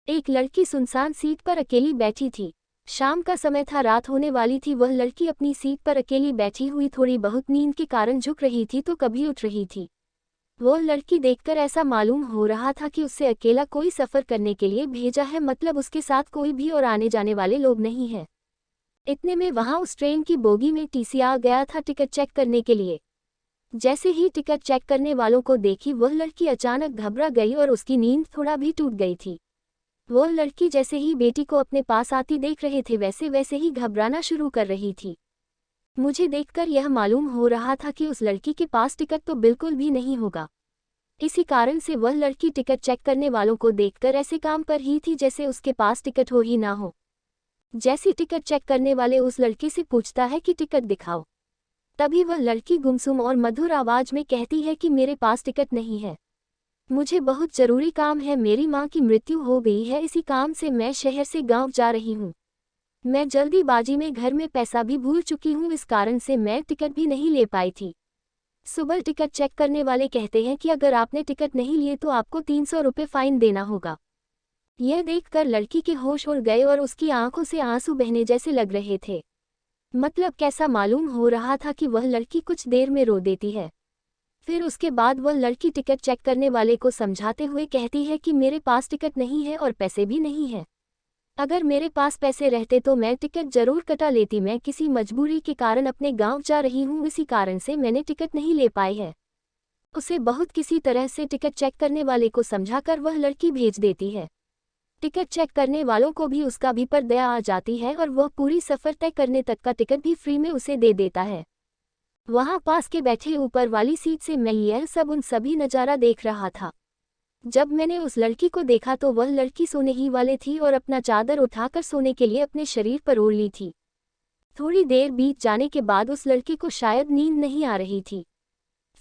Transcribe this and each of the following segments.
एक लड़की सुनसान सीट पर अकेली बैठी थी। शाम का समय था, रात होने वाली थी। वह लड़की अपनी सीट पर अकेली बैठी हुई थोड़ी बहुत नींद के कारण झुक रही थी तो कभी उठ रही थी। वह लड़की देखकर ऐसा मालूम हो रहा था कि उससे अकेला कोई सफ़र करने के लिए भेजा है, मतलब उसके साथ कोई भी और आने जाने वाले लोग नहीं हैं। इतने में वहां उस ट्रेन की बोगी में टीसी आ गया था टिकट चेक करने के लिए। जैसे ही टिकट चेक करने वालों को देखी, वह लड़की अचानक घबरा गई और उसकी नींद थोड़ा भी टूट गई थी। वह लड़की जैसे ही बेटी को अपने पास आती देख रहे थे वैसे वैसे ही घबराना शुरू कर रही थी। मुझे देखकर यह मालूम हो रहा था कि उस लड़की के पास टिकट तो बिल्कुल भी नहीं होगा। इसी कारण से वह लड़की टिकट चेक करने वालों को देखकर ऐसे काम कर रही थी जैसे उसके पास टिकट हो ही ना हो। जैसी टिकट चेक करने वाले उस लड़की से पूछता है कि टिकट दिखाओ, तभी वह लड़की गुमसुम और मधुर आवाज में कहती है कि मेरे पास टिकट नहीं है, मुझे बहुत जरूरी काम है, मेरी माँ की मृत्यु हो गई है, इसी काम से मैं शहर से गांव जा रही हूँ। मैं जल्दीबाजी में घर में पैसा भी भूल चुकी हूँ, इस कारण से मैं टिकट भी नहीं ले पाई थी। सुबह टिकट चेक करने वाले कहते हैं कि अगर आपने टिकट नहीं लिए तो आपको 300 रुपये फाइन देना होगा। यह देखकर लड़की के होश उड़ गए और उसकी आंखों से आंसू बहने जैसे लग रहे थे। मतलब कैसा मालूम हो रहा था कि वह लड़की कुछ देर में रो देती है। फिर उसके बाद वह लड़की टिकट चेक करने वाले को समझाते हुए कहती है कि मेरे पास टिकट नहीं है और पैसे भी नहीं है। अगर मेरे पास पैसे रहते तो मैं टिकट जरूर कटा लेती, मैं किसी मजबूरी के कारण अपने गांव जा रही हूँ, इसी कारण से मैंने टिकट नहीं ले पाई है। उसे बहुत किसी तरह से टिकट चेक करने वाले को समझाकर वह लड़की भेज देती है। टिकट चेक करने वालों को भी उसका भी पर दया आ जाती है और वह पूरी सफ़र तय करने तक का टिकट भी फ्री में उसे दे देता है। वहां पास के बैठे ऊपर वाली सीट से मैं यह सब उन सभी नज़ारा देख रहा था। जब मैंने उस लड़की को देखा तो वह लड़की सोने ही वाले थी और अपना चादर उठाकर सोने के लिए अपने शरीर पर ओढ़ ली थी। थोड़ी देर बीत जाने के बाद उस लड़की को शायद नींद नहीं आ रही थी।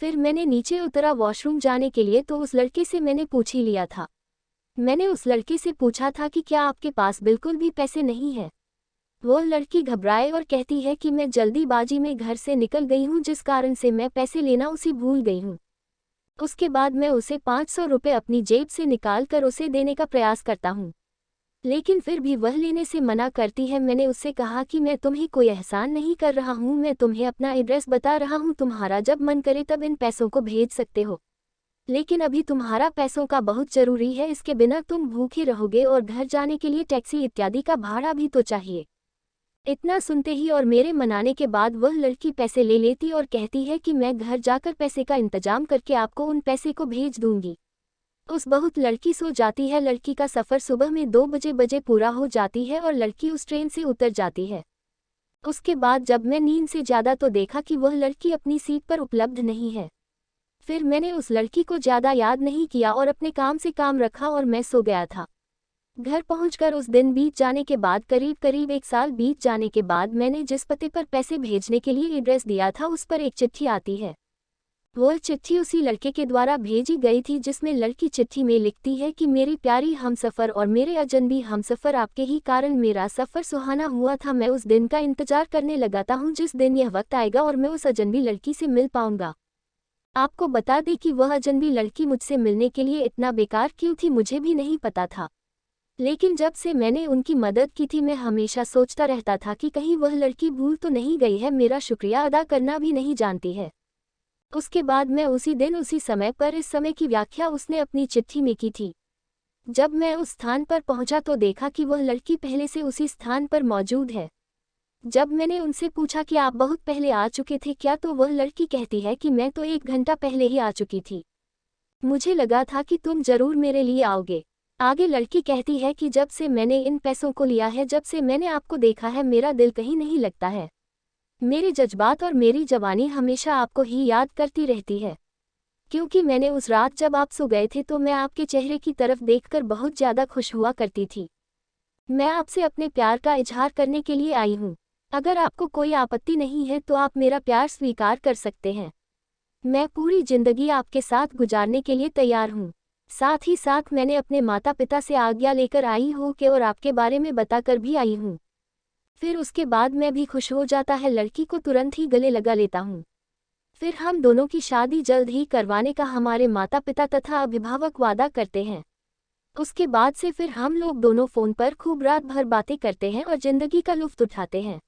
फिर मैंने नीचे उतरा वॉशरूम जाने के लिए तो उस लड़के से मैंने पूछ ही लिया था। मैंने उस लड़के से पूछा था कि क्या आपके पास बिल्कुल भी पैसे नहीं हैं? वो लड़की घबराए और कहती है कि मैं जल्दीबाजी में घर से निकल गई हूँ, जिस कारण से मैं पैसे लेना उसे भूल गई हूँ। उसके बाद मैं उसे 500 रुपये अपनी जेब से निकाल कर उसे देने का प्रयास करता हूँ, लेकिन फिर भी वह लेने से मना करती है। मैंने उससे कहा कि मैं तुम्हें कोई एहसान नहीं कर रहा हूँ, मैं तुम्हें अपना एड्रेस बता रहा हूँ, तुम्हारा जब मन करे तब इन पैसों को भेज सकते हो, लेकिन अभी तुम्हारा पैसों का बहुत ज़रूरी है, इसके बिना तुम भूखे रहोगे और घर जाने के लिए टैक्सी इत्यादि का भाड़ा भी तो चाहिए। इतना सुनते ही और मेरे मनाने के बाद वह लड़की पैसे ले लेती और कहती है कि मैं घर जाकर पैसे का इंतजाम करके आपको उन पैसे को भेज दूंगी। उस बहुत लड़की सो जाती है। लड़की का सफ़र सुबह में 2 बजे पूरा हो जाती है और लड़की उस ट्रेन से उतर जाती है। उसके बाद जब मैं नींद से ज़्यादा तो देखा कि वह लड़की अपनी सीट पर उपलब्ध नहीं है। फिर मैंने उस लड़की को ज़्यादा याद नहीं किया और अपने काम से काम रखा और मैं सो गया था। घर पहुंचकर उस दिन बीत जाने के बाद करीब करीब 1 साल बीत जाने के बाद मैंने जिस पते पर पैसे भेजने के लिए एड्रेस दिया था उस पर एक चिट्ठी आती है। वह चिट्ठी उसी लड़के के द्वारा भेजी गई थी, जिसमें लड़की चिट्ठी में लिखती है कि मेरी प्यारी हमसफ़र और मेरे अजनबी हमसफ़र, आपके ही कारण मेरा सफ़र सुहाना हुआ था। मैं उस दिन का इंतजार करने लगाता हूँ जिस दिन यह वक्त आएगा और मैं उस अजनबी लड़की से मिल पाऊंगा। आपको बता दें कि वह अजनबी लड़की मुझसे मिलने के लिए इतना बेकार क्यों थी मुझे भी नहीं पता था, लेकिन जब से मैंने उनकी मदद की थी मैं हमेशा सोचता रहता था कि कहीं वह लड़की भूल तो नहीं गई है, मेरा शुक्रिया अदा करना भी नहीं जानती है। उसके बाद मैं उसी दिन उसी समय पर इस समय की व्याख्या उसने अपनी चिट्ठी में की थी। जब मैं उस स्थान पर पहुंचा तो देखा कि वह लड़की पहले से उसी स्थान पर मौजूद है। जब मैंने उनसे पूछा कि आप बहुत पहले आ चुके थे क्या, तो वह लड़की कहती है कि मैं तो 1 घंटा पहले ही आ चुकी थी, मुझे लगा था कि तुम जरूर मेरे लिए आओगे। आगे लड़की कहती है कि जब से मैंने इन पैसों को लिया है, जब से मैंने आपको देखा है, मेरा दिल कहीं नहीं लगता है। मेरे जज्बात और मेरी जवानी हमेशा आपको ही याद करती रहती है, क्योंकि मैंने उस रात जब आप सो गए थे तो मैं आपके चेहरे की तरफ देखकर बहुत ज़्यादा खुश हुआ करती थी। मैं आपसे अपने प्यार का इजहार करने के लिए आई हूँ। अगर आपको कोई आपत्ति नहीं है तो आप मेरा प्यार स्वीकार कर सकते हैं। मैं पूरी जिंदगी आपके साथ गुजारने के लिए तैयार हूँ। साथ ही साथ मैंने अपने माता पिता से आज्ञा लेकर आई हूँ कि और आपके बारे में बताकर भी आई हूँ। फिर उसके बाद मैं भी खुश हो जाता है, लड़की को तुरंत ही गले लगा लेता हूँ। फिर हम दोनों की शादी जल्द ही करवाने का हमारे माता पिता तथा अभिभावक वादा करते हैं। उसके बाद से फिर हम लोग दोनों फ़ोन पर खूब रात भर बातें करते हैं और ज़िंदगी का लुत्फ़ उठाते हैं।